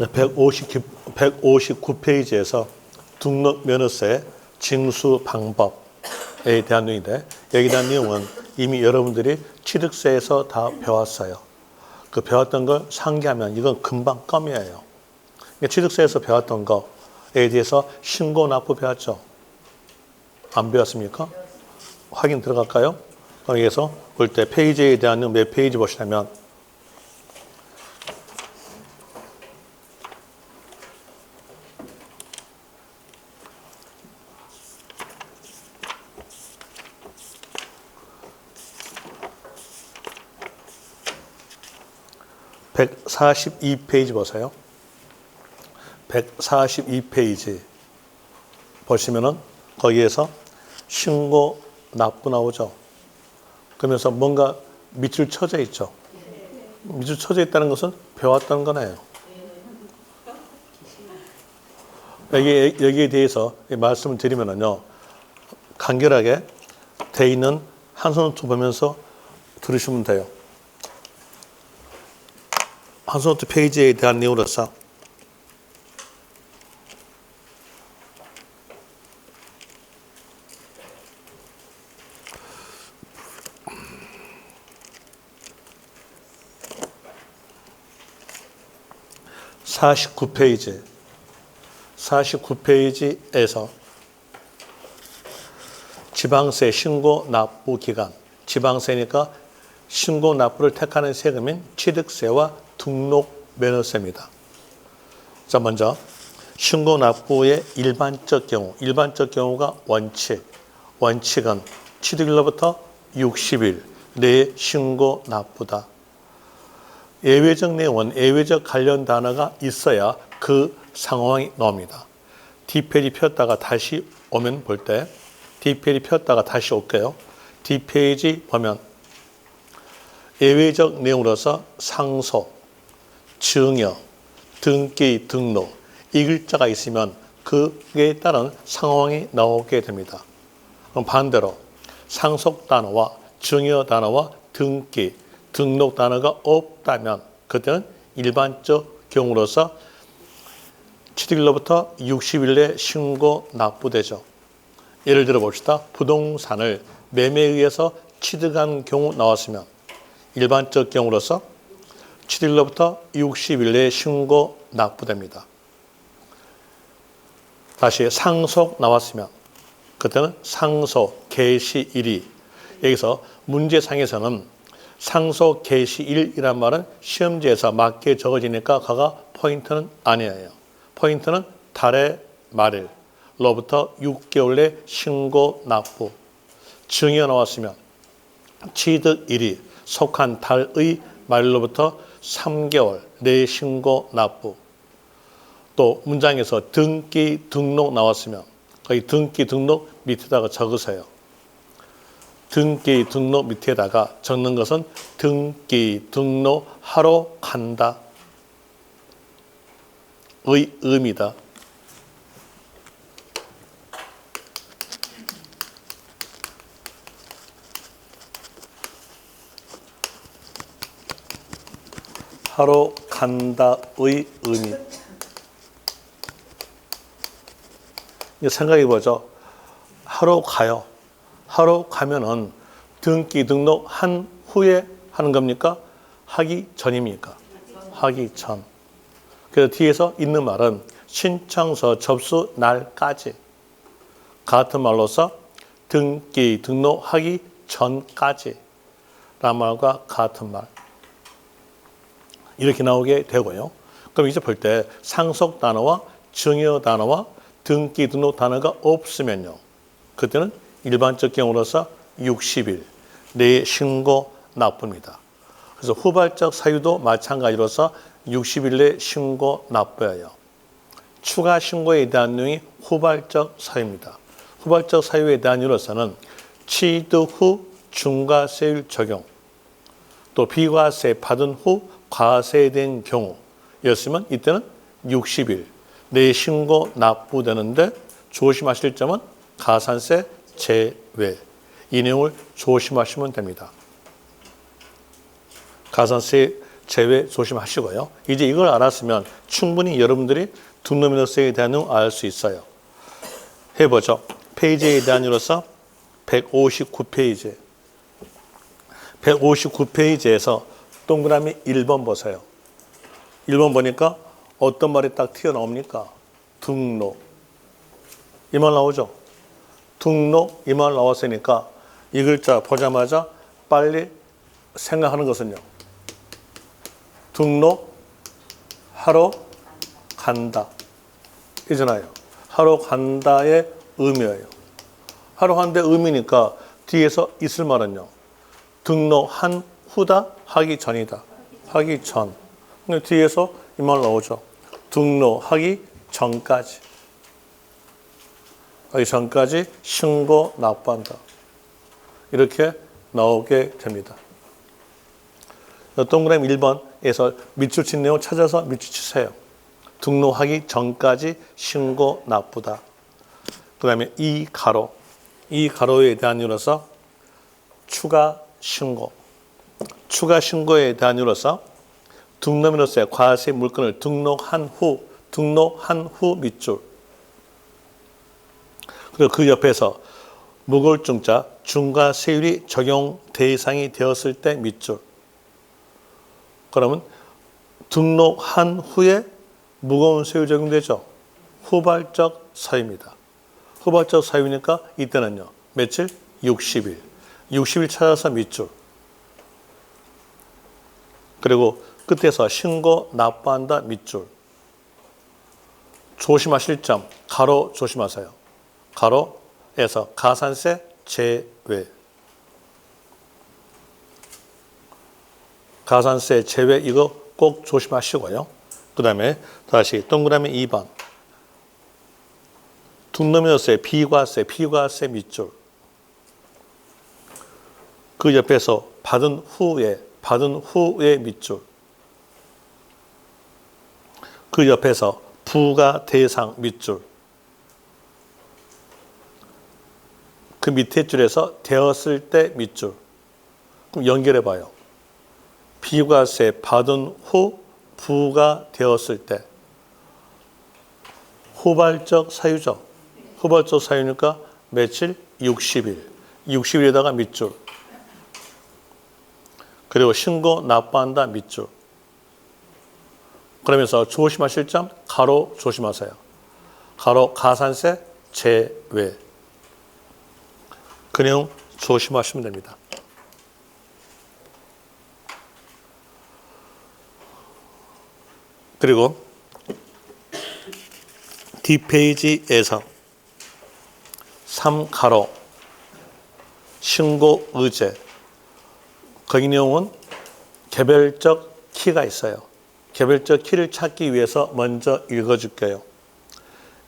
159페이지에서 등록면허세 징수 방법에 대한 내용인데 여기에 대한 내용은 이미 여러분들이 취득세에서 다 배웠어요. 그 배웠던 걸 상기하면 이건 금방 껌이에요. 취득세에서 배웠던 거에 대해서 신고 납부 배웠죠? 안 배웠습니까? 확인 들어갈까요? 여기에서 볼 때 페이지에 대한 내용 몇 페이지 보시냐면 142페이지 보세요. 142페이지 보시면은 거기에서 신고 납부 나오죠. 그러면서 뭔가 밑줄 쳐져 있죠. 밑줄 쳐져 있다는 것은 배웠던 거네요. 여기에 대해서 말씀을 드리면은요, 간결하게 돼 있는 한손노트 보면서 들으시면 돼요. 한손노트 페이지에 대한 내용으로서 49페이지에서 지방세 신고 납부 기간, 지방세니까 신고 납부를 택하는 세금인 취득세와 등록 면허세입니다. 자, 먼저 신고 납부의 일반적 경우가 원칙은 취득일로부터 60일 내에 신고 납부다. 예외적 내용은 예외적 관련 단어가 있어야 그 상황이 나옵니다. 뒷페이지 폈다가 다시 오면 볼 때 뒷페이지 폈다가 다시 올게요. 뒷페이지 보면 예외적 내용으로서 상속, 증여, 등기, 등록 이 글자가 있으면 그에 따른 상황이 나오게 됩니다. 그럼 반대로 상속 단어와 증여 단어와 등기, 등록 단어가 없다면 그때는 일반적 경우로서 취득일로부터 60일 내 신고 납부되죠. 예를 들어 봅시다. 부동산을 매매에 의해서 취득한 경우 나왔으면 일반적 경우로서 취득일로부터 60일 내에 신고 납부됩니다. 다시 상속 나왔으면 그때는 상속 개시일이 여기서 문제상에서는 상속 개시일이란 말은 시험지에서 맞게 적어지니까 그가 포인트는 아니에요. 포인트는 달의 말일로부터 6개월 내 신고 납부. 증여 나왔으면 취득일이 속한 달의 말일로부터 3개월 내 신고 납부. 또 문장에서 등기, 등록 나왔으면 거기 등기, 등록 밑에다가 적으세요. 등기, 등록 밑에다가 적는 것은 등기, 등록하러 간다. 의 의미다. 하러 간다의 의미. 생각해 보죠. 하러 가요. 하러 가면은 등기 등록 한 후에 하는 겁니까? 하기 전입니까? 하기 전. 그래서 뒤에서 있는 말은 신청서 접수 날까지. 같은 말로서 등기 등록하기 전까지 라는 말과 같은 말. 이렇게 나오게 되고요. 그럼 이제 볼 때 상속 단어와 증여 단어와 등기 등록 단어가 없으면요. 그때는 일반적 경우로서 60일 내에 신고 납부입니다. 그래서 후발적 사유도 마찬가지로서 60일 내 신고 납부예요. 추가 신고에 대한 내용이 후발적 사유입니다. 후발적 사유에 대한 이유로서는 취득 후 중과세율 적용, 또 비과세 받은 후 과세된 경우였으면 이때는 60일 내에 신고 납부되는데 조심하실 점은 가산세 제외. 이 내용을 조심하시면 됩니다. 가산세 제외 조심하시고요. 이제 이걸 알았으면 충분히 여러분들이 등록민호세에 대한 내용 알 수 있어요. 해보죠. 페이지에 대한 이로서 159페이지. 159페이지에서 동그라미 1번 보세요. 1번 보니까 어떤 말이 딱 튀어나옵니까? 등록. 이 말 나오죠? 등록 이 말 나왔으니까 이 글자 보자마자 빨리 생각하는 것은요. 등록하러 간다. 이잖아요. 하러 간다의 의미예요. 하러 간다의 의미니까 뒤에서 있을 말은요. 등록한 후다, 하기 전이다. 하기 전. 근데 뒤에서 이 말 나오죠. 등록하기 전까지. 하기 전까지 신고 납부한다. 이렇게 나오게 됩니다. 동그라미 1번에서 밑줄 친 내용 찾아서 밑줄 치세요. 등록하기 전까지 신고 납부다. 그 다음에 이 가로에 대한 이유로서 추가 신고. 추가 신고에 대한 이유로서 등록민호세 과세 물건을 등록한 후 밑줄. 그리고 그 옆에서 무거울증자 중과세율이 적용 대상이 되었을 때 밑줄. 그러면 등록한 후에 무거운 세율 적용되죠. 후발적 사유입니다. 후발적 사유니까 이때는요. 며칠? 60일. 60일 찾아서 밑줄. 그리고 끝에서 신고 납부한다 밑줄. 조심하실 점 가로 조심하세요. 가로에서 가산세 제외. 가산세 제외 이거 꼭 조심하시고요. 그 다음에 다시 동그라미 2번. 등록민호세 비과세 밑줄. 그 옆에서 받은 후에 밑줄. 그 옆에서 부과 대상 밑줄. 그 밑에 줄에서 되었을 때 밑줄. 그럼 연결해 봐요. 비과세 받은 후 부가 되었을 때. 후발적 사유죠. 후발적 사유니까 며칠? 60일. 60일에다가 밑줄. 그리고 신고 납부한다 밑줄. 그러면서 조심하실 점 가로 조심하세요. 가로 가산세 제외. 그 내용 조심하시면 됩니다. 그리고 뒷페이지에서 3가로 신고 의제. 거기 내용은 개별적 키가 있어요. 개별적 키를 찾기 위해서 먼저 읽어줄게요.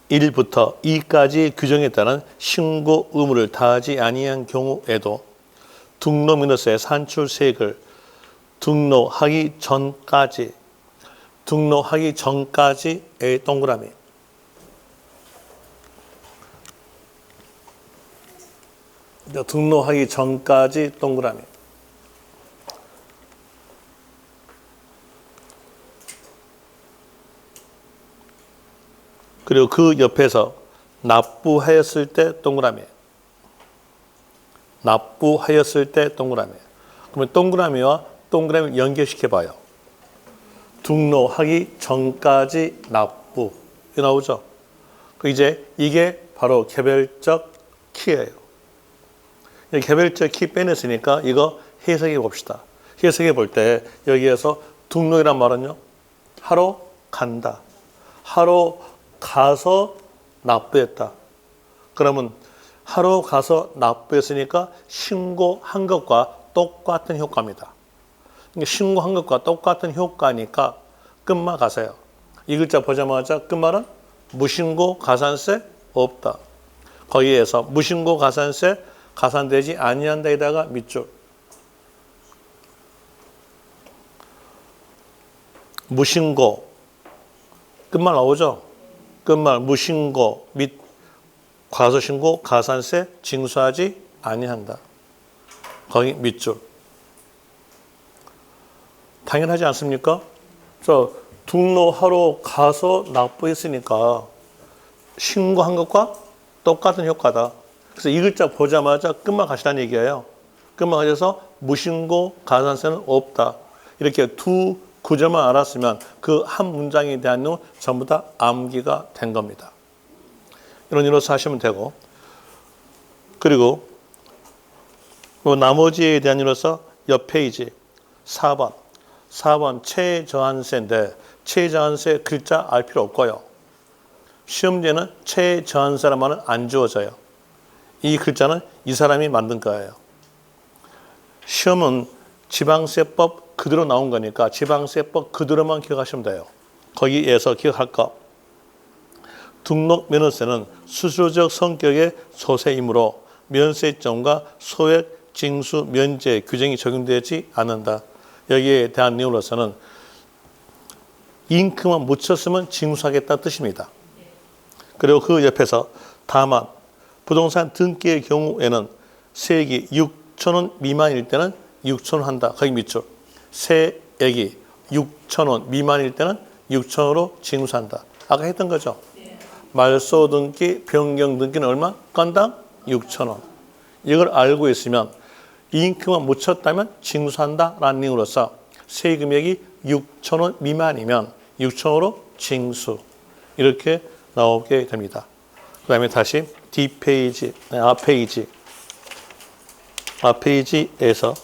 1부터 2까지 규정에 따른 신고 의무를 다하지 아니한 경우에도 등록민호세 산출세액을 등록하기 전까지의 동그라미. 등록하기 전까지 동그라미. 그리고 그 옆에서 납부하였을 때 동그라미. 납부하였을 때 동그라미. 그러면 동그라미와 동그라미를 연결시켜 봐요. 등록하기 전까지 납부. 이거 나오죠? 이제 이게 바로 개별적 키예요. 개별적 키 빼냈으니까 이거 해석해 봅시다. 해석해 볼 때 여기에서 등록이란 말은요. 하러 간다. 하러 가서 납부했다. 그러면 하러 가서 납부했으니까 신고한 것과 똑같은 효과입니다. 신고한 것과 똑같은 효과니까 끝말 가세요. 이 글자 보자마자 끝말은 무신고 가산세 없다. 거기에서 무신고 가산세 가산되지 아니한다에다가 밑줄. 무신고 끝말 나오죠? 끝말 무신고 및 과소신고 가산세 징수하지 아니한다. 거기 밑줄. 당연하지 않습니까? 저 등록하러 가서 납부했으니까 신고한 것과 똑같은 효과다. 그래서 이 글자 보자마자 끝만 가시라는 얘기예요. 끝만 가셔서 무신고 가산세는 없다. 이렇게 두 구절만 알았으면 그 한 문장에 대한 내용 전부 다 암기가 된 겁니다. 이런 일로서 하시면 되고, 그리고 나머지에 대한 일로서 옆 페이지 4번 최저한세인데 최저한세 글자 알 필요 없고요. 시험지에는 최저한세란 말은 안 주어져요. 이 글자는 이 사람이 만든 거예요. 시험은 지방세법 그대로 나온 거니까 지방세법 그대로만 기억하시면 돼요. 거기에서 기억할 거. 등록면허세는 수수료적 성격의 소세이므로 면세점과 소액 징수 면제 규정이 적용되지 않는다. 여기에 대한 내용으로서는 잉크만 묻혔으면 징수하겠다 뜻입니다. 그리고 그 옆에서 다만 부동산 등기의 경우에는 세액이 6,000원 미만일 때는 6,000원 한다. 거기 밑줄. 세액이 6,000원 미만일 때는 6,000원으로 징수한다. 아까 했던 거죠. 말소 등기, 변경 등기는 얼마? 건당 6,000원. 이걸 알고 있으면 잉크만 묻혔다면 징수한다라는 내용으로서 세금액이 6,000원 미만이면 6,000원으로 징수. 이렇게 나오게 됩니다. 그 다음에 다시 D페이지, 앞페이지에서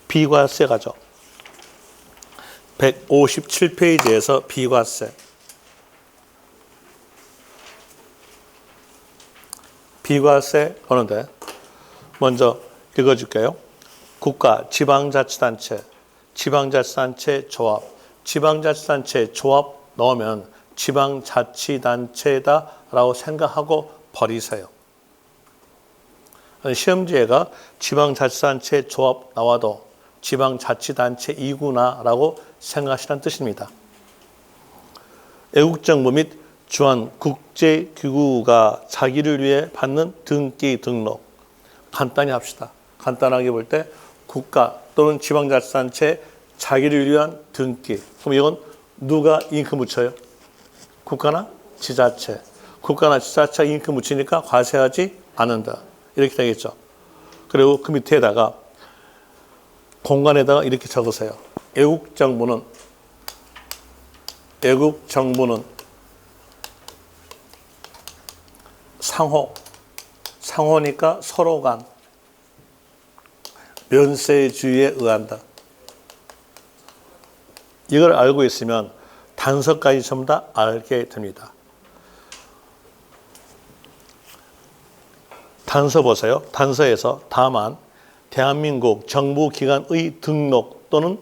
비과세 가죠. 157페이지에서 비과세. 비과세 하는데 먼저 읽어줄게요. 국가, 지방자치단체, 지방자치단체 조합, 지방자치단체 조합 넣으면 지방자치단체다라고 생각하고 버리세요. 시험지에가 지방자치단체 조합 나와도 지방자치단체이구나라고 생각하시라는 뜻입니다. 애국정부 및 주한 국제기구가 자기를 위해 받는 등기 등록. 간단히 합시다. 간단하게 볼 때 국가 또는 지방자치단체 자기를 위한 등기. 그럼 이건 누가 잉크 묻혀요? 국가나 지자체. 국가나 지자체가 잉크 묻히니까 과세하지 않는다. 이렇게 되겠죠. 그리고 그 밑에다가 공간에다가 이렇게 적으세요. 애국정부는 상호니까 서로 간 면세주의에 의한다. 이걸 알고 있으면 단서까지 전부 다 알게 됩니다. 단서 보세요. 단서에서 다만 대한민국 정부기관의 등록 또는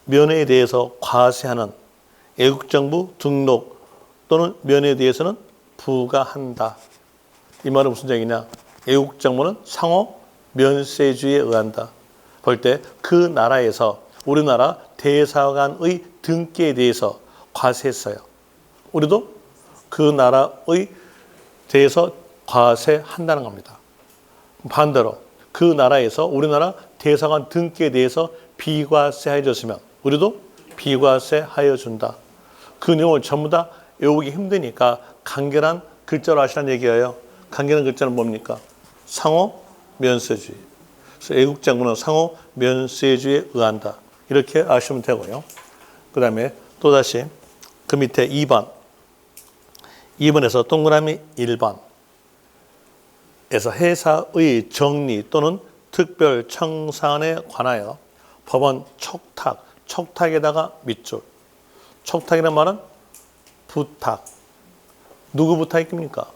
면에 대해서 과세하는 애국정부 등록 또는 면에 대해서는 부과한다. 이 말은 무슨 얘기냐? 애국정부는 상호 면세주의에 의한다. 볼 때 그 나라에서 우리나라 대사관의 등기에 대해서 과세했어요. 우리도 그 나라의 대해서 과세한다는 겁니다. 반대로 그 나라에서 우리나라 대사관 등기에 대해서 비과세해 줬으면 우리도 비과세하여 준다. 그 내용을 전부 다 외우기 힘드니까 간결한 글자로 하시라는 얘기예요. 간결한 글자는 뭡니까? 상호 면세주의. 그래서 애국정부는 상호 면세주의에 의한다. 이렇게 아시면 되고요. 그 다음에 또다시 그 밑에 2번에서 동그라미 1번에서 회사의 정리 또는 특별 청산에 관하여 법원 촉탁에다가 밑줄. 촉탁이라는 말은 부탁. 누구 부탁입니까?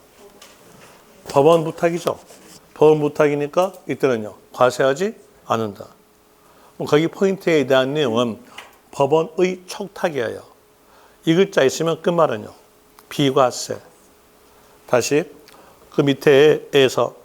법원 부탁이죠. 법원 부탁이니까 이때는요. 과세하지 않는다. 거기 포인트에 대한 내용은 법원의 촉탁이에요. 이 글자 있으면 끝말은요. 비과세. 다시 그 밑에에서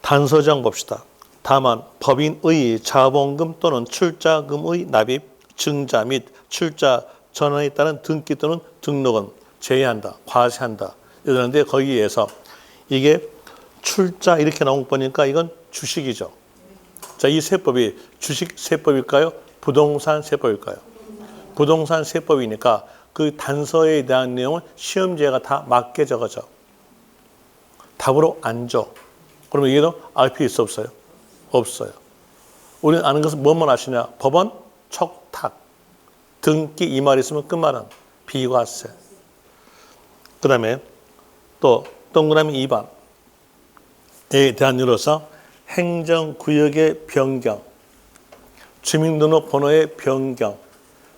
단서정 봅시다. 다만 법인의 자본금 또는 출자금의 납입, 증자 및 출자 전환에 따른 등기 또는 등록은 제외한다. 과세한다. 이러는데 거기에서 이게 출자 이렇게 나온 거 보니까 이건 주식이죠. 자, 이 세법이 주식 세법일까요? 부동산 세법일까요? 부동산 세법이니까 그 단서에 대한 내용은 시험지가 다 맞게 적어져. 답으로 안 줘. 그러면 이게도 알 필요 있어 없어요? 없어요. 우리는 아는 것은 뭐만 아시냐? 법원, 촉탁, 등기 이 말이 있으면 끝말은 비과세. 그 다음에 또 동그라미 2번에 대한 예로서 행정구역의 변경, 주민등록번호의 변경,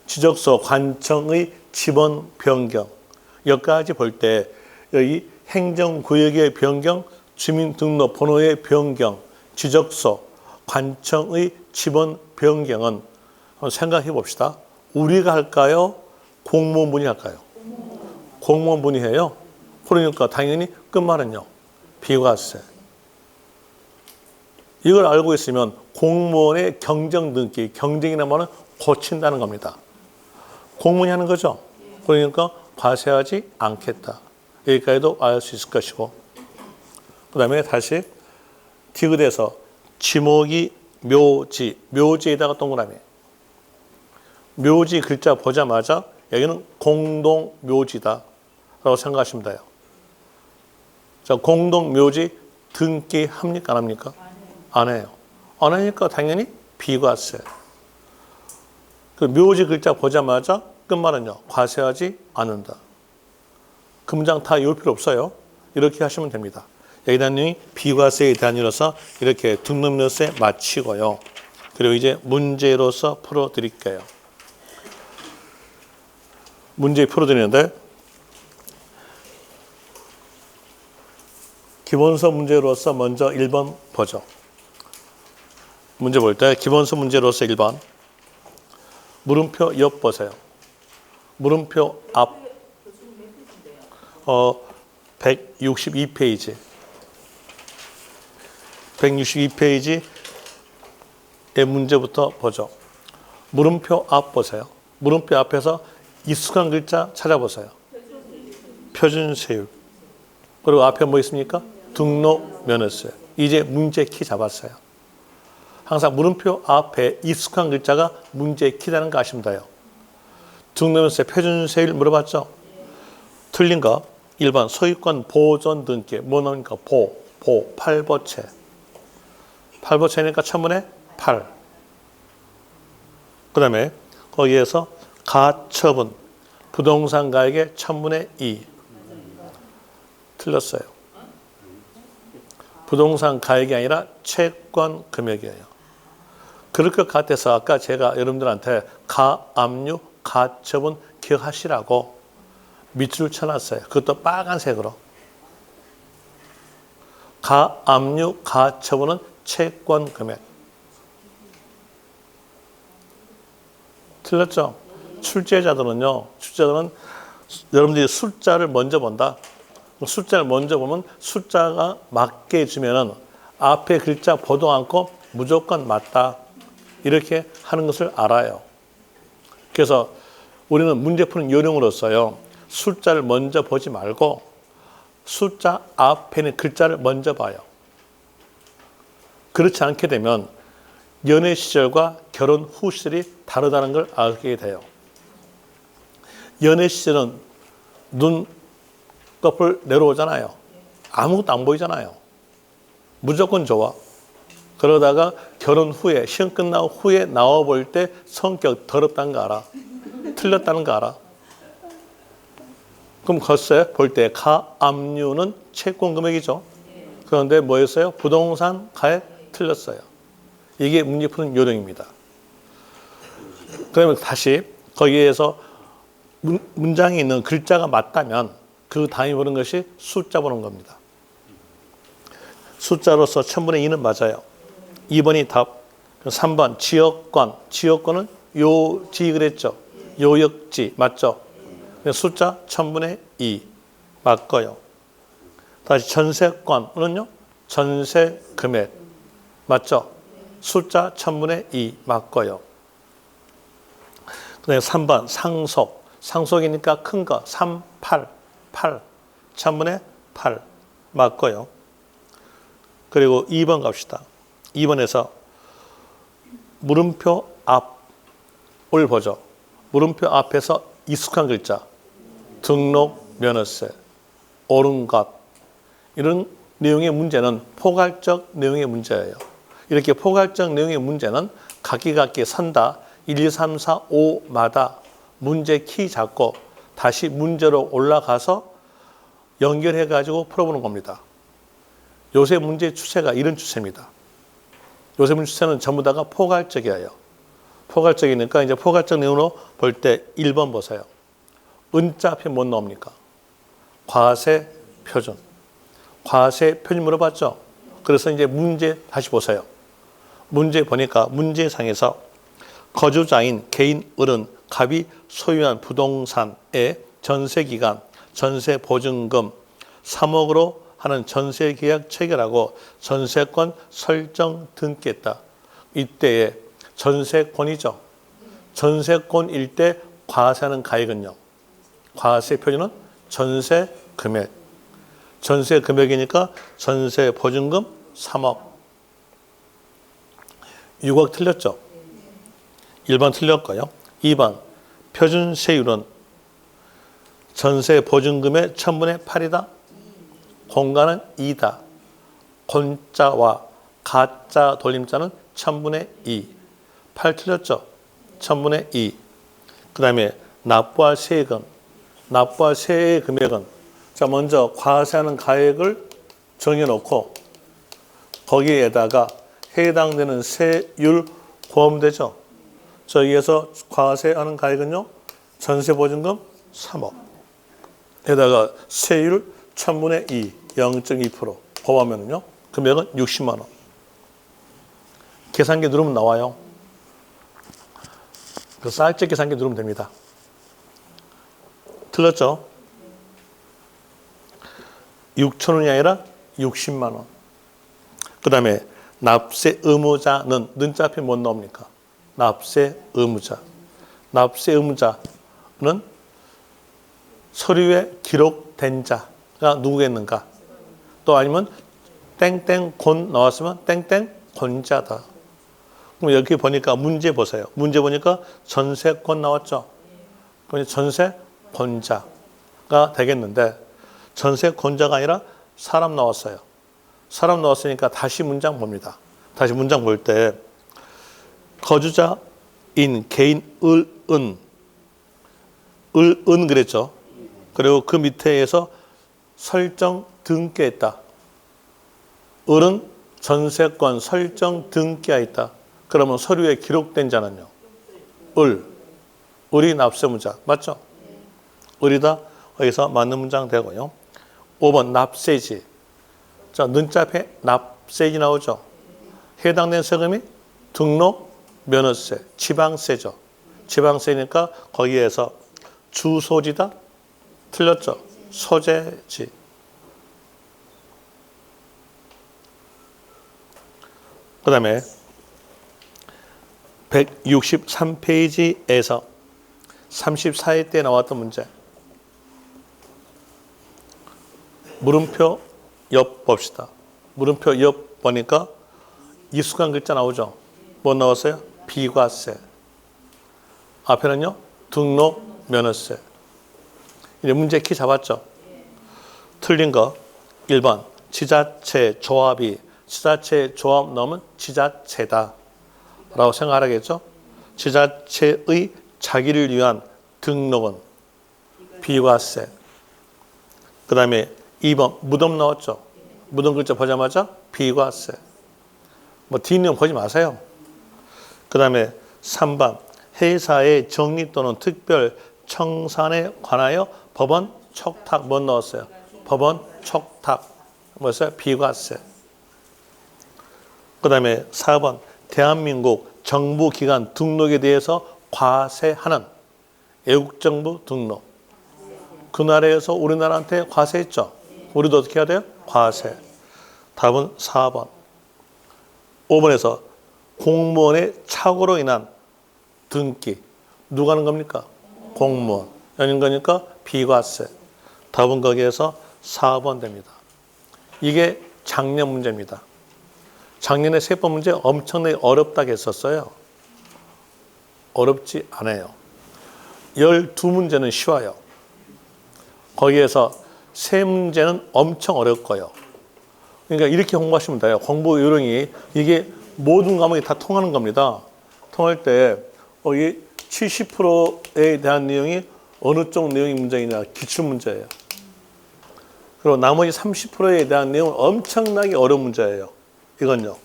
지적소 관청의 지번 변경. 여기까지 볼 때 여기 행정구역의 변경, 주민등록번호의 변경, 지적소, 관청의 지번 변경은 한번 생각해 봅시다. 우리가 할까요? 공무원분이 할까요? 공무원분이 해요. 그러니까 당연히 끝말은요. 비과세. 이걸 알고 있으면 공무원의 경정등기, 경쟁이라는 말은 고친다는 겁니다. 공무원이 하는 거죠. 그러니까 과세하지 않겠다. 여기까지도 알 수 있을 것이고, 그 다음에 다시 디귿에서 지목이 묘지, 묘지에다가 동그라미. 묘지 글자 보자마자 여기는 공동묘지다 라고 생각하시면 돼요. 자, 공동묘지 등기합니까? 안 합니까? 안 해요. 안 하니까 당연히 비과세. 그 묘지 글자 보자마자 끝말은요. 과세하지 않는다. 그 문장 다 외울 필요 없어요. 이렇게 하시면 됩니다. 여기다 내용이 비과세에 대한 이로서 이렇게 등록료세 마치고요. 그리고 이제 문제로서 풀어드릴게요. 문제 풀어드리는데 기본서 문제로서 먼저 1번 보죠. 문제 볼 때 기본서 문제로서 1번 물음표 옆 보세요. 물음표 앞 162페이지 162페이지의 문제부터 보죠. 물음표 앞 보세요. 물음표 앞에서 익숙한 글자 찾아보세요. 표준세율. 그리고 앞에 뭐 있습니까? 등록면허세. 이제 문제 키 잡았어요. 항상 물음표 앞에 익숙한 글자가 문제 키라는 거 아시면 돼요. 등록면허세 표준세율 물어봤죠? 틀린 거 1번 소유권 보존 등기. 뭐 나옵니까? 팔보채. 팔보채니까 천문에 8. 그 다음에 거기에서 가처분. 부동산 가액의 천문에 2. 틀렸어요. 부동산 가액이 아니라 채권 금액이에요. 그럴 것 같아서 아까 제가 여러분들한테 가압류, 가처분 기억하시라고 밑줄 쳐놨어요. 그것도 빨간색으로. 가압류, 가처분은 채권 금액. 틀렸죠? 출제자들은 여러분들이 숫자를 먼저 본다. 숫자를 먼저 보면 숫자가 맞게 해주면은 앞에 글자 보도 않고 무조건 맞다. 이렇게 하는 것을 알아요. 그래서 우리는 문제 푸는 요령으로서요. 숫자를 먼저 보지 말고 숫자 앞에 있는 글자를 먼저 봐요. 그렇지 않게 되면 연애 시절과 결혼 후 시절이 다르다는 걸 알게 돼요. 연애 시절은 눈꺼풀 내려오잖아요. 아무것도 안 보이잖아요. 무조건 좋아. 그러다가 결혼 후에, 시험 끝나고 후에 나와 볼 때 성격 더럽다는 거 알아. 틀렸다는 거 알아. 그럼 글쎄 볼 때 가압류는 채권 금액이죠. 그런데 뭐였어요? 부동산 가액 틀렸어요. 이게 문제 푸는 요령입니다. 그러면 다시 거기에서 문장에 있는 글자가 맞다면 그 다음에 보는 것이 숫자 보는 겁니다. 숫자로서 1000분의 2는 맞아요. 2번이 답. 3번 지역권. 지역권은 요지 그랬죠. 요역지 맞죠? 숫자 1000분의 2 맞고요. 다시 전세권은요. 전세 금액 맞죠? 숫자 1000분의 2 맞고요. 그다음에 3번 상속. 상속이니까 큰 거 3, 8 1000분의 8 맞고요. 그리고 2번 갑시다. 2번에서 물음표 앞을 보죠. 물음표 앞에서 익숙한 글자, 등록, 면허세, 옳은 것, 이런 내용의 문제는 포괄적 내용의 문제예요. 이렇게 포괄적 내용의 문제는 각기 산다. 1, 2, 3, 4, 5마다 문제 키 잡고 다시 문제로 올라가서 연결해가지고 풀어보는 겁니다. 요새 문제 추세가 이런 추세입니다. 요새 문제 추세는 전부 다가 포괄적이에요. 포괄적이니까 이제 포괄적 내용으로 볼 때 1번 보세요. 은자 앞에 뭐 나옵니까? 과세 표준. 과세 표준 물어봤죠? 그래서 이제 문제 다시 보세요. 문제 보니까 문제상에서 거주자인 개인 을은 갑이 소유한 부동산의 전세기간, 전세보증금 3억으로 하는 전세계약 체결하고 전세권 설정 등기했다. 이때에 전세권이죠. 전세권일 때 과세하는 가액은요. 과세 표준은 전세 금액. 전세 금액이니까 전세 보증금 3억. 6억 틀렸죠? 1번 틀렸고요. 2번 표준세율은 전세 보증금의 1000분의 8이다. 공간은 2다. 곤자와 가짜 돌림자는 1000분의 2. 8 틀렸죠? 1000분의 2. 그 다음에 납부할 세액은, 납부할 세액의 금액은, 자, 먼저 과세하는 가액을 정해놓고 거기에다가 해당되는 세율 포함되죠. 저기에서 과세하는 가액은요, 전세보증금 3억. 에다가 세율 1000분의 2, 0.2% 포함하면요, 금액은 60만 원. 계산기 누르면 나와요. 그 쌀집 계산기 누르면 됩니다. 틀렸죠? 6,000원이 아니라 60만 원. 그 다음에 납세 의무자는 는자 앞에 못 나옵니까? 납세 의무자. 납세 의무자는 서류에 기록된 자가 누구겠는가? 또 아니면 땡땡 곤 나왔으면 땡땡 곤자다. 그럼 여기 보니까 문제 보세요. 문제 보니까 전세권 나왔죠? 그럼 전세 권자가 되겠는데 전세권자가 아니라 사람 나왔어요. 사람 나왔으니까 다시 문장 봅니다. 다시 문장 볼 때 거주자인 개인 을은 그랬죠. 그리고 그 밑에에서 설정 등기했다. 을은 전세권 설정 등기하였다. 그러면 서류에 기록된 자는요. 을이 납세무자 맞죠? 을이다. 여기서 맞는 문장 되고요. 5번 납세지. 자, 는자 앞에 납세지 나오죠. 해당된 세금이 등록, 면허세, 지방세죠. 지방세니까 거기에서 주소지다. 틀렸죠. 소재지. 그 다음에 163페이지에서 34회 때 나왔던 문제. 물음표 옆 봅시다. 물음표 옆 보니까 익숙한 글자 나오죠. 뭐 나왔어요? 비과세. 앞에는요. 등록, 면허세. 이제 문제 키 잡았죠. 틀린 거 1번 지자체 조합이 지자체 조합 넣으면 지자체다 라고 생각하겠죠. 지자체의 자기를 위한 등록은 비과세. 그 다음에 2번 무덤 나왔죠. 무덤 글자 보자마자 비과세. 뭐 뒷내용 보지 마세요. 그 다음에 3번 회사의 정리 또는 특별 청산에 관하여 법원 촉탁 뭐 넣었어요? 법원 촉탁 뭐였어요? 비과세. 그 다음에 4번 대한민국 정부기관 등록에 대해서 과세하는 외국정부 등록. 그 나라에서 우리나라한테 과세했죠. 우리도 어떻게 해야 돼요? 과세. 답은 4번. 5번에서 공무원의 착오로 인한 등기. 누가 하는 겁니까? 공무원. 하는 거니까 비과세. 답은 거기에서 4번 됩니다. 이게 작년 문제입니다. 작년에 세법 문제 엄청나게 어렵다고 했었어요. 어렵지 않아요. 12문제는 쉬워요. 거기에서 3문제는 엄청 어렵고요. 그러니까 이렇게 공부하시면 돼요. 공부 요령이 이게 모든 과목이 다 통하는 겁니다. 통할 때 이 70%에 대한 내용이 어느 쪽 내용이 문제이냐 기출문제예요. 그리고 나머지 30%에 대한 내용은 엄청나게 어려운 문제예요. 이건요.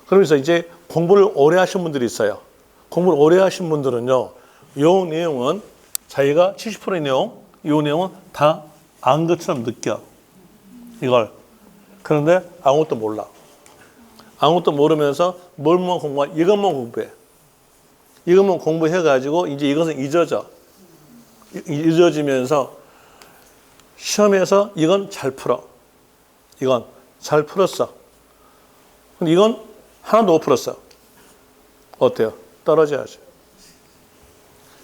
그러면서 이제 공부를 오래 하신 분들이 있어요. 공부를 오래 하신 분들은요. 이 내용은 자기가 70%의 내용, 이 내용은 다 안 것처럼 느껴. 이걸. 그런데 아무것도 몰라. 아무것도 모르면서 뭘만 공부해? 이것만 공부해. 이것만 공부해가지고 이제 이것은 잊어져. 잊어지면서 시험에서 이건 잘 풀어. 이건 잘 풀었어. 근데 이건 하나도 못 풀었어. 어때요? 떨어져야죠.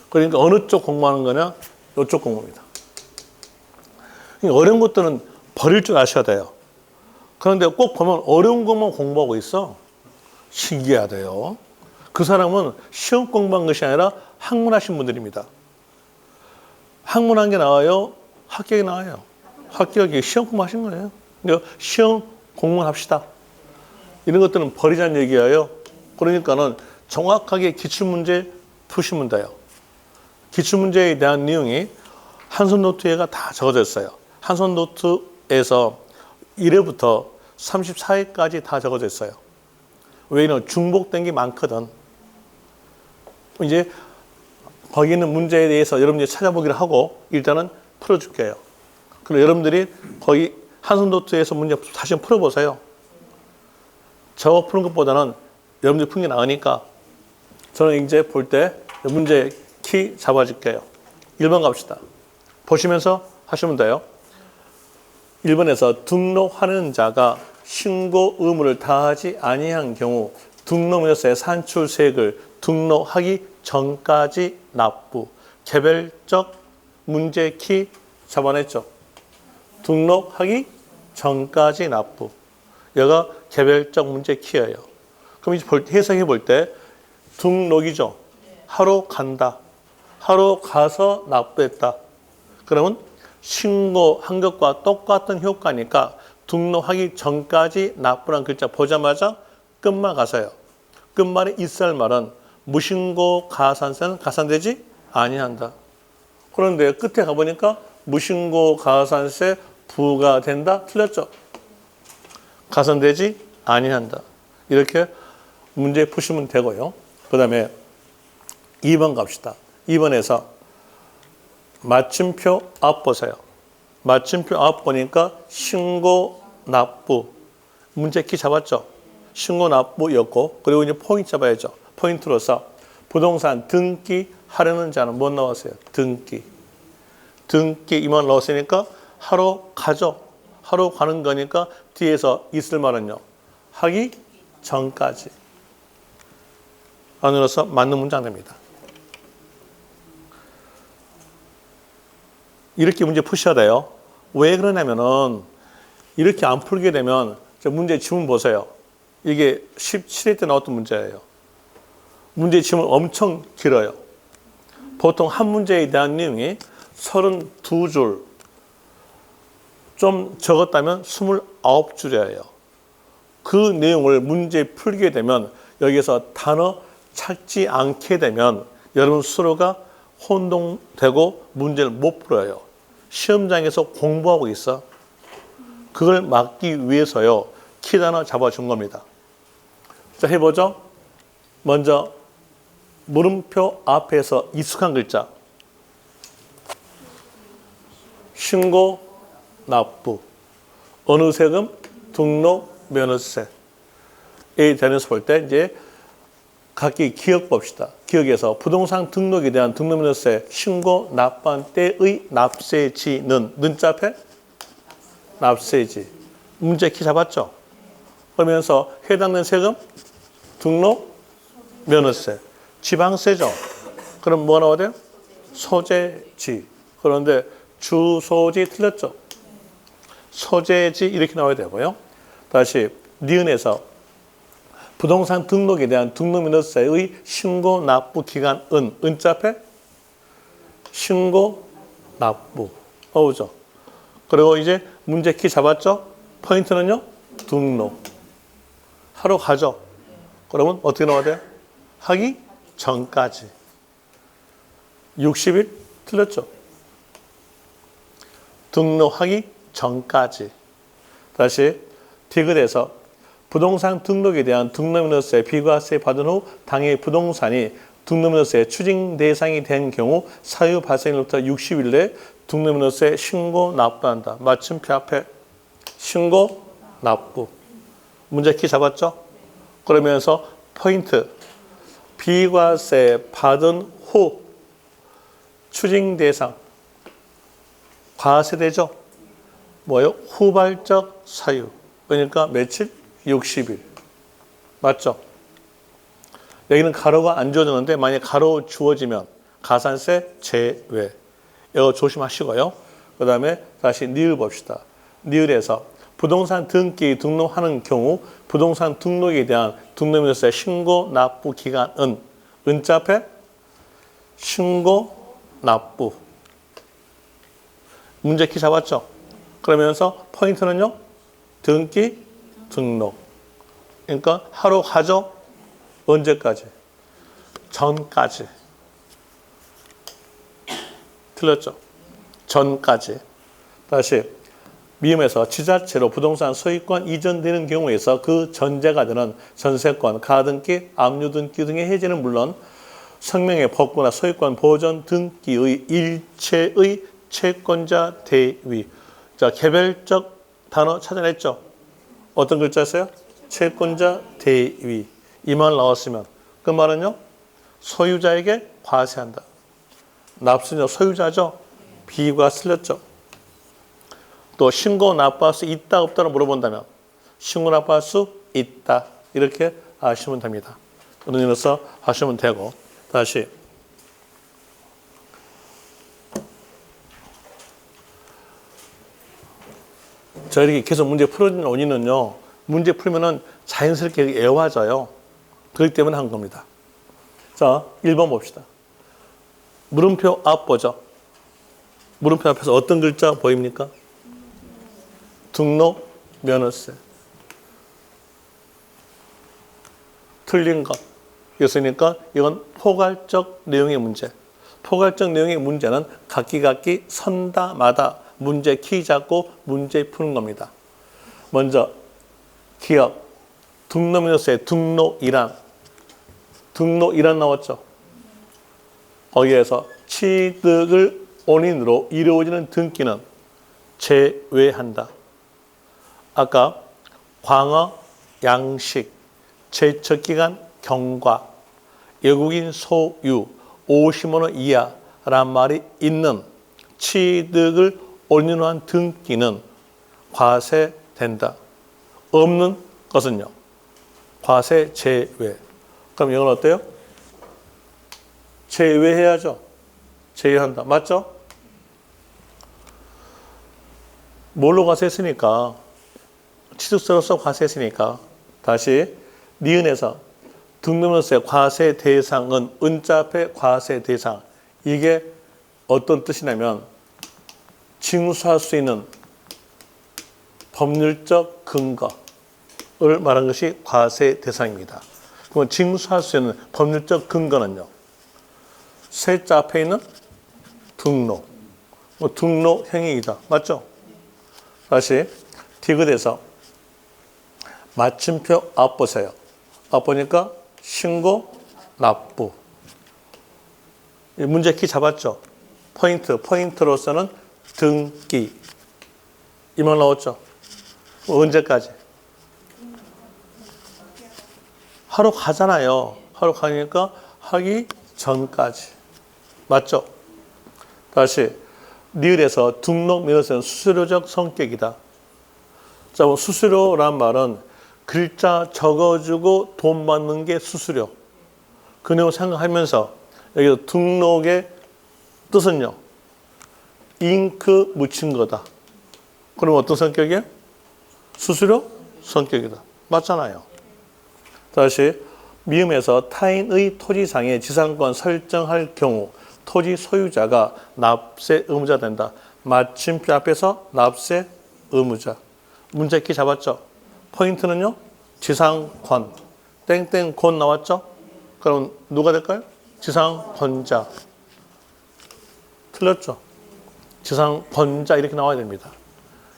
그러니까 어느 쪽 공부하는 거냐? 이쪽 공부입니다. 어려운 것들은 버릴 줄 아셔야 돼요. 그런데 꼭 보면 어려운 것만 공부하고 있어. 신기하대요. 그 사람은 시험 공부한 것이 아니라 학문하신 분들입니다. 학문한 게 나와요? 합격이 나와요. 합격이 시험 공부하신 거예요. 그러니까 시험 공부만 합시다. 이런 것들은 버리자는 얘기예요. 그러니까는 정확하게 기출문제 푸시면 돼요. 기출문제에 대한 내용이 한손 노트에가 다 적어져 있어요. 한손 노트에서 1회부터 34회까지 다 적어져 있어요. 왜냐면 중복된 게 많거든. 이제 거기 있는 문제에 대해서 여러분들이 찾아보기를 하고 일단은 풀어줄게요. 그리고 여러분들이 거기 한손 노트에서 문제 다시 풀어보세요. 저 푸는 것보다는 여러분들이 푸는 게 나으니까 저는 이제 볼 때 문제 키 잡아줄게요. 1번 갑시다. 보시면서 하시면 돼요. 1번에서 등록하는 자가 신고 의무를 다하지 아니한 경우 등록명세의 산출세액을 등록하기 전까지 납부. 개별적 문제 키 잡아냈죠. 등록하기 전까지 납부. 여기가 개별적 문제 키예요. 그럼 이제 해석해 볼 때 등록이죠. 하러 간다. 하러 가서 납부했다. 그러면 신고한 것과 똑같은 효과니까 등록하기 전까지 납부란 글자 보자마자 끝말 가세요. 끝말에 있을 말은 무신고 가산세는 가산되지 아니한다. 그런데 끝에 가보니까 무신고 가산세 부과된다. 틀렸죠? 가산되지 아니한다. 이렇게 문제 푸시면 되고요. 그 다음에 2번 갑시다. 2번에서 마침표 앞 보세요. 마침표 앞 보니까 신고 납부. 문제 키 잡았죠? 신고 납부였고, 그리고 이제 포인트 잡아야죠. 포인트로서 부동산 등기 하려는 자는 뭐 나왔어요? 등기. 등기 이만 넣었으니까 하러 가죠. 하러 가는 거니까 뒤에서 있을 말은요. 하기 전까지. 안으로서 맞는 문장 됩니다. 이렇게 문제 푸셔야 돼요. 왜 그러냐면은 이렇게 안 풀게 되면 문제 지문 보세요. 이게 17회 때 나왔던 문제예요. 문제 지문 엄청 길어요. 보통 한 문제에 대한 내용이 32줄, 좀 적었다면 29줄이에요. 그 내용을 문제 풀게 되면 여기서 단어 찾지 않게 되면 여러분 스스로가 혼동되고 문제를 못 풀어요. 시험장에서 공부하고 있어. 그걸 막기 위해서요. 키 단어 잡아준 겁니다. 자, 해보죠. 먼저 물음표 앞에서 익숙한 글자. 신고, 납부. 어느 세금? 등록, 면허세. 에 대해서 볼 때 이제 각기 기억 봅시다. 기억에서 부동산 등록에 대한 등록면허세 신고 납부한 때의 납세지는 는자 앞에 납세지. 문제 키 잡았죠? 그러면서 해당되는 세금 등록 면허세. 지방세죠? 그럼 뭐가 나와야 돼요? 소재지. 그런데 주소지 틀렸죠? 소재지 이렇게 나와야 되고요. 다시 니은에서 부동산 등록에 대한 등록면허세의 신고 납부 기간 은자 앞에 신고 납부 나오죠. 그리고 이제 문제 키 잡았죠? 포인트는요? 등록. 하러 가죠. 그러면 어떻게 나와야 돼요? 하기 전까지. 60일 틀렸죠? 등록하기 전까지. 다시 디귿에서 부동산 등록에 대한 등록면허세 비과세 받은 후 당해 부동산이 등록면허세 추징 대상이 된 경우 사유 발생일로부터 60일 내에 등록면허세 신고 납부한다. 마침표 앞에 신고 납부. 문제 키 잡았죠? 그러면서 포인트 비과세 받은 후 추징 대상 과세되죠? 뭐예요? 후발적 사유. 그러니까 며칠? 60일. 맞죠? 여기는 가로가 안 주어졌는데 만약에 가로 주어지면 가산세 제외. 이거 조심하시고요. 그 다음에 다시 니을 봅시다. 니을에서 부동산 등기 등록하는 경우 부동산 등록에 대한 등록면허세 신고 납부 기간은 은자 앞에 신고 납부. 문제 키 잡았죠? 그러면서 포인트는요? 등기 등록. 그러니까 하루 가죠? 언제까지? 전까지. 틀렸죠? 전까지. 다시 미음에서 지자체로 부동산 소유권 이전되는 경우에서 그 전제가 되는 전세권, 가등기, 압류등기 등의 해지는 물론 성명의 법구나 소유권 보존 등기의 일체의 채권자 대위. 자, 개별적 단어 찾아냈죠? 어떤 글자였어요? 채권자 대위. 이 말 나왔으면 그 말은요? 소유자에게 과세한다. 납세자 소유자죠? 비과 틀렸죠? 또 신고 납부할 수 있다 없다를 물어본다면 신고 납부할 수 있다. 이렇게 아시면 됩니다. 그러면서 하시면 되고 다시 자 이렇게 계속 문제 풀어지는 원인은요. 문제 풀면은 자연스럽게 애와져요. 그렇기 때문에 한 겁니다. 자 1번 봅시다. 물음표 앞 보죠. 물음표 앞에서 어떤 글자 보입니까? 등록 면허세. 틀린 것. 그랬으니까 이건 포괄적 내용의 문제. 포괄적 내용의 문제는 각기 선다 마다 문제 키 잡고 문제 푸는 겁니다. 먼저 기억. 등록면허세 등록이란 나왔죠. 거기에서 취득을 원인으로 이루어지는 등기는 제외한다. 아까 광어, 양식, 제척기간, 경과, 외국인 소유, 50만 원 이하란 말이 있는 취득을 원인으로 한 등기는 과세된다. 없는 것은요. 과세 제외. 그럼 이건 어때요? 제외해야죠. 제외한다. 맞죠? 뭘로 과세했으니까? 취득세로서 과세했으니까. 다시 니은에서 등록면허세 과세 대상은 은자 앞에 과세 대상. 이게 어떤 뜻이냐면 징수할 수 있는 법률적 근거를 말한 것이 과세 대상입니다. 그럼 징수할 수 있는 법률적 근거는요. 세자 앞에 있는 등록. 등록 행위이다. 맞죠? 다시 디귿에서 마침표 앞 보세요. 앞 보니까 신고 납부. 문제 키 잡았죠? 포인트로서는 등기. 이 말 나왔죠? 언제까지? 하러 가잖아요. 하러 가니까 하기 전까지. 맞죠? 다시 니을에서 등록 면허세는 수수료적 성격이다. 자, 뭐 수수료란 말은 글자 적어주고 돈 받는 게 수수료. 그 내용 생각하면서 여기 등록의 뜻은요. 잉크 묻힌 거다. 그럼 어떤 성격이에요? 수수료 성격이다. 맞잖아요. 다시 미음에서 타인의 토지상의 지상권 설정할 경우 토지 소유자가 납세 의무자 된다. 마침표 앞에서 납세 의무자. 문제 키 잡았죠? 포인트는요? 지상권. 땡땡권 나왔죠? 그럼 누가 될까요? 지상권자. 틀렸죠? 지상권자 이렇게 나와야 됩니다.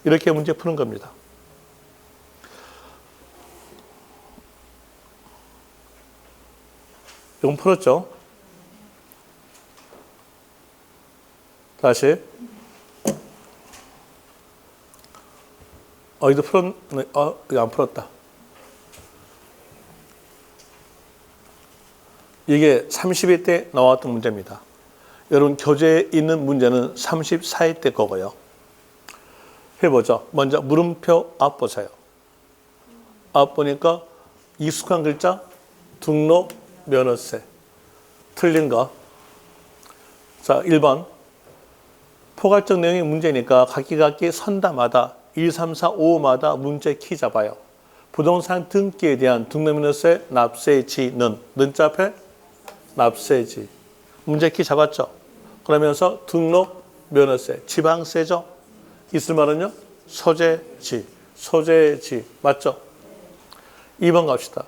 이렇게 문제 푸는 겁니다. 이건 풀었죠? 다시. 이거 풀었네. 이거 안 풀었다. 이게 32회 때 나왔던 문제입니다. 여러분 교재에 있는 문제는 34회 때 거고요. 해보죠. 먼저 물음표 앞 보세요. 앞 보니까 익숙한 글자 등록 면허세. 틀린 거. 자, 1번. 포괄적 내용의 문제니까 각기 선다마다 1, 3, 4, 5마다 문제 키 잡아요. 부동산 등기에 대한 등록면허세 납세지는 는자 앞에 납세지. 문제 키 잡았죠? 그러면서 등록면허세, 지방세죠? 있을 말은요? 소재지. 소재지. 맞죠? 2번 갑시다.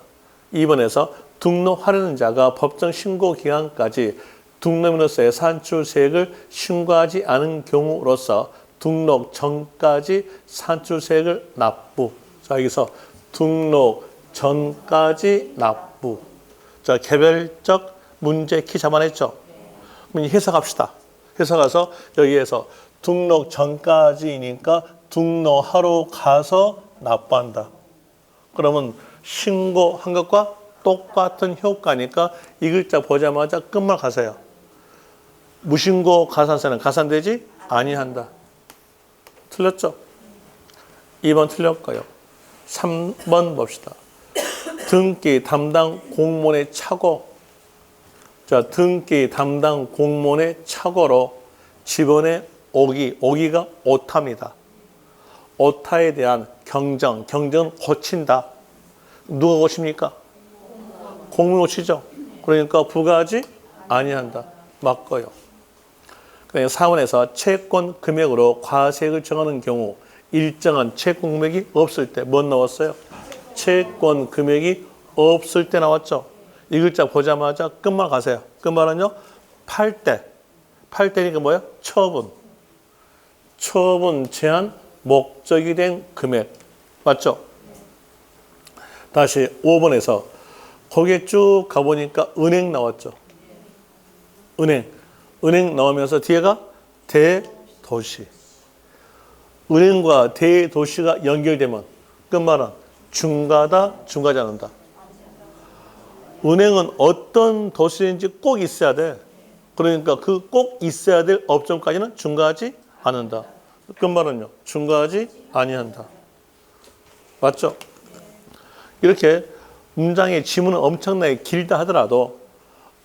2번에서 등록하려는 자가 법정 신고 기간까지 등록면허세 산출세액을 신고하지 않은 경우로서 등록 전까지 산출세액을 납부. 자, 여기서 등록 전까지 납부. 자, 개별적 문제 키 잡아냈죠? 그럼 해석합시다. 해석해서 여기에서 등록 전까지니까 등록하러 가서 납부한다. 그러면 신고한 것과 똑같은 효과니까 이 글자 보자마자 끝말 가세요. 무신고 가산세는 가산되지 아니한다. 틀렸죠? 2번 틀렸고요. 3번 봅시다. 등기 담당 공무원의 착오. 자, 등기 담당 공무원의 착오로 지번에 오기가 오타입니다. 오타에 대한 경정은 고친다. 누가 고칩니까? 공무원 고치죠. 그러니까 부과하지 아니한다. 맞고요. 4번에서 채권 금액으로 과세액을 정하는 경우 일정한 채권 금액이 없을 때 뭐 나왔어요? 채권 금액이 없을 때 나왔죠. 이 글자 보자마자 끝말 가세요. 끝말은요? 팔 때. 팔 때니까 뭐예요? 처분. 처분 제한 목적이 된 금액. 맞죠? 다시 5번에서 거기에 쭉 가보니까 은행 나왔죠. 은행 나오면서 뒤에가 대도시. 은행과 대도시가 연결되면 끝말은 중가다, 중가지 않는다. 은행은 어떤 도시인지 꼭 있어야 돼. 그러니까 그 꼭 있어야 될 업종까지는 중가하지 않는다. 끝말은요. 중가하지 아니한다. 맞죠? 이렇게 문장의 지문은 엄청나게 길다 하더라도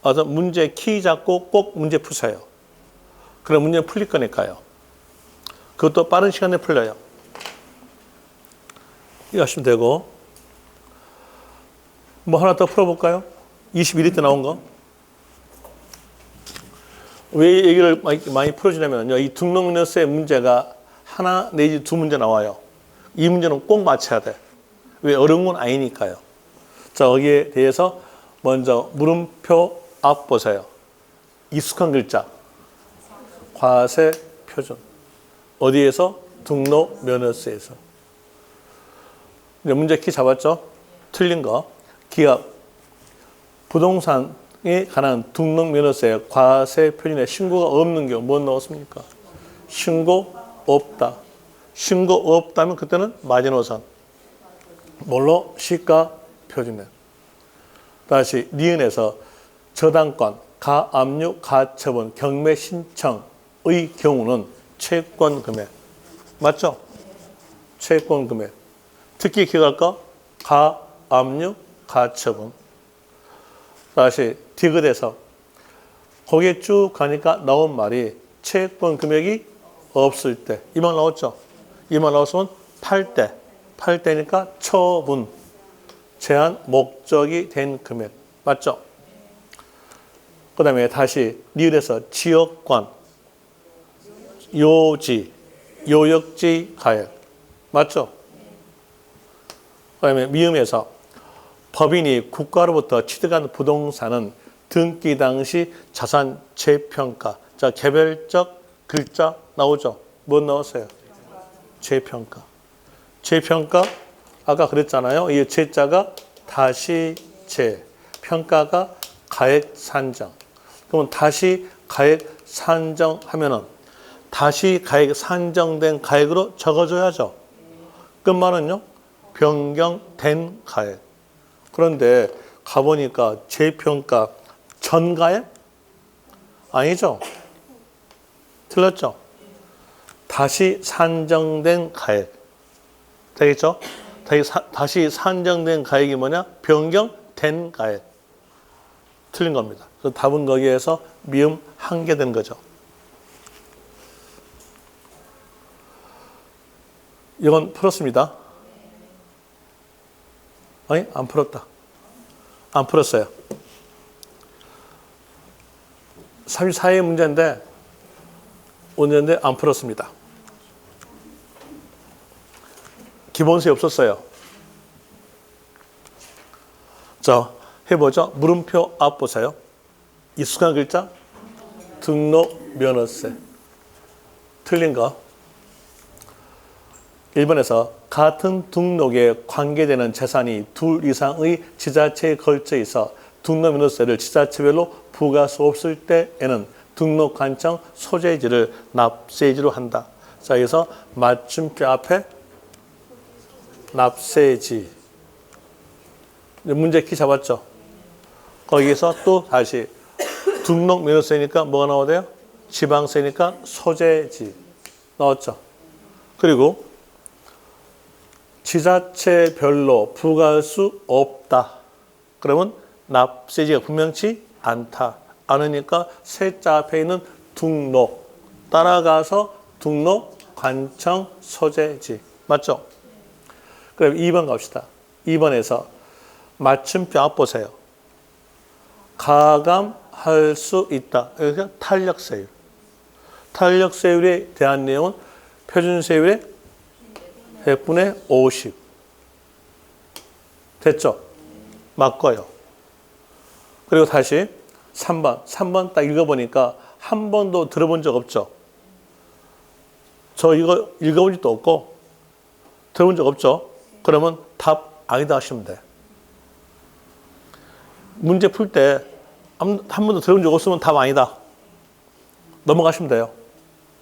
어떤 문제 키 잡고 꼭 문제 푸세요. 그럼 문제 풀릴 거니까요. 그것도 빠른 시간에 풀려요. 이거 하시면 되고. 뭐 하나 더 풀어볼까요? 21회 때 나온 거. 왜 얘기를 많이 풀어주냐면요. 이 등록면허세 문제가 하나 내지 두 문제 나와요. 이 문제는 꼭 맞춰야 돼. 왜? 어려운 건 아니니까요. 자, 여기에 대해서 먼저 물음표 앞 보세요. 익숙한 글자. 과세 표준. 어디에서? 등록면허세에서. 문제 키 잡았죠? 틀린 거. 기업. 부동산에 관한 등록면허세 과세 표준에 신고가 없는 경우 뭐 넣었습니까? 신고 없다. 신고 없다면 그때는 마지노선. 뭘로? 시가 표준에. 다시 니은에서 저당권, 가압류, 가처분, 경매 신청의 경우는 채권 금액. 맞죠? 채권 금액. 특히 기억할 거? 가압류, 가처분. 다시 디귿에서 거기에 쭉 가니까 나온 말이 채권 금액이 없을 때. 이 말 나왔죠? 이 말 나왔으면 팔 때. 팔 때니까 처분. 제한 목적이 된 금액. 맞죠? 그 다음에 다시 리을에서 지역관, 요지, 요역지 가액. 맞죠? 그 다음에 미음에서 법인이 국가로부터 취득한 부동산은 등기 당시 자산 재평가. 자, 개별적 글자 나오죠? 뭐 나왔어요? 재평가. 재평가, 아까 그랬잖아요. 이 재자가 다시 재, 평가가 가액 산정. 그러면 다시 가액 산정하면은 다시 가액 산정된 가액으로 적어줘야죠. 끝말은요? 변경된 가액. 그런데 가보니까 재평가 전 가액? 아니죠. 틀렸죠? 다시 산정된 가액. 되겠죠? 다시 산정된 가액이 뭐냐? 변경된 가액. 틀린 겁니다. 그래서 답은 거기에서 미음 한 개 된 거죠. 이건 풀었습니다. 아니, 안 풀었다. 안 풀었어요. 34의 문제인데, 오늘인데 안 풀었습니다. 기본세 없었어요. 자, 해보죠. 물음표 앞 보세요. 익숙한 글자? 등록면허세. 틀린 거. 1번에서 같은 등록에 관계되는 재산이 둘 이상의 지자체에 걸쳐 있어 등록면허세를 지자체별로 부과할 수 없을 때에는 등록관청 소재지를 납세지로 한다. 자, 여기서 맞춤표 앞에 납세지. 문제 키 잡았죠? 거기에서 또 다시 등록면허세니까 뭐가 나와야 돼요? 지방세니까 소재지. 나왔죠? 그리고 지자체별로 부과할 수 없다. 그러면 납세지가 분명치 않다. 않으니까 세자 앞에 있는 등록. 따라가서 등록 관청 소재지. 맞죠? 그럼 2번 갑시다. 2번에서 맞춤표 앞 보세요. 가감할 수 있다. 여기서 탄력세율. 탄력세율에 대한 내용은 표준세율의 100분의 50. 됐죠? 맞고요. 그리고 다시 3번. 3번 딱 읽어보니까 한 번도 들어본 적 없죠? 저 이거 읽어본 적도 없고 들어본 적 없죠? 그러면 답 아니다 하시면 돼. 문제 풀 때 한 번도 들어본 적 없으면 답 아니다. 넘어가시면 돼요.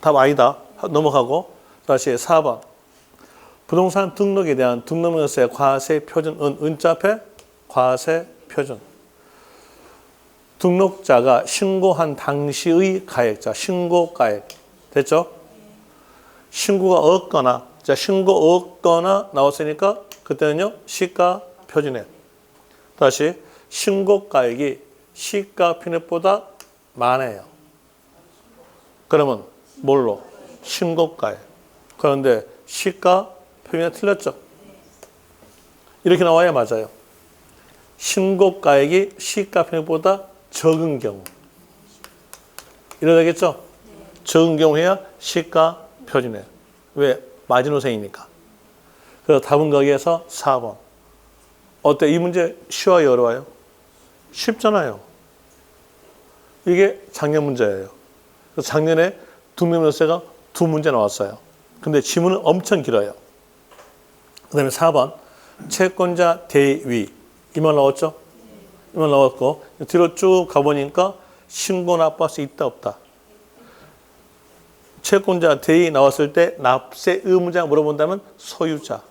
답 아니다. 넘어가고 다시 4번. 부동산 등록에 대한 등록면허세 과세 표준 은자 앞에 과세 표준. 등록자가 신고한 당시의 가액자, 신고가액. 됐죠? 신고가 없거나, 자, 신고 없거나 나왔으니까 그때는요, 시가 표준액. 다시, 신고가액이 시가 표준액보다 많아요. 그러면 뭘로? 신고가액. 그런데 시가 표준액 틀렸죠? 이렇게 나와야 맞아요. 신고가액이 시가 표준액보다 적은 경우. 이래야 되겠죠? 적은 경우에야 시가 표준액. 왜? 마지노선이니까. 그래서 답은 거기에서 4번. 어때? 이 문제 쉬워요? 어려워요? 쉽잖아요. 이게 작년 문제예요. 그래서 작년에 등록면허세가 2문제 나왔어요. 근데 지문은 엄청 길어요. 그 다음에 4번. 채권자 대위. 이 말 나왔죠? 이 말 나왔고 뒤로 쭉 가보니까 신고 납부할 수 있다 없다. 채권자 대위 나왔을 때 납세 의무자 물어본다면 소유자.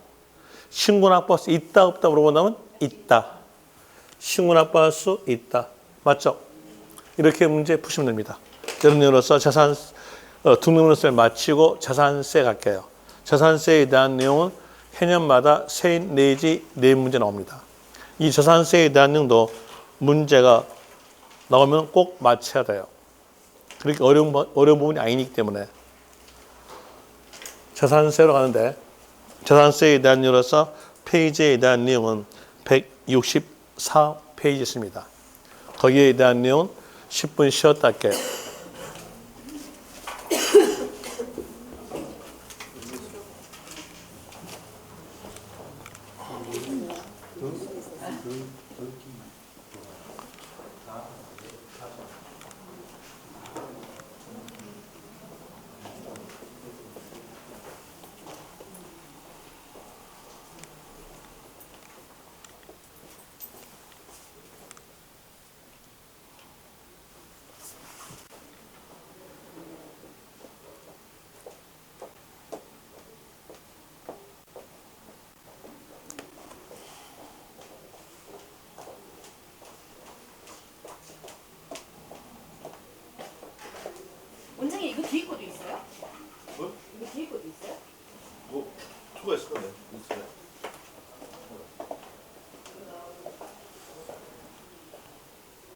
신고 납부할 수 있다 없다 물어본다면 있다. 신고 납부할 수 있다. 맞죠? 이렇게 문제 푸시면 됩니다. 여러분으로서 등록면허세를 마치고 자산세 갈게요. 자산세에 대한 내용은 해년마다 3 내지 4문제 나옵니다. 이 자산세에 대한 내용도 문제가 나오면 꼭 맞춰야 돼요. 그렇게 어려운 부분이 아니기 때문에. 자산세로 가는데 자산세에 대한 내용으로서 페이지에 대한 내용은 100 64페이지 있습니다. 거기에 대한 내용은 10분 쉬었다 할게요.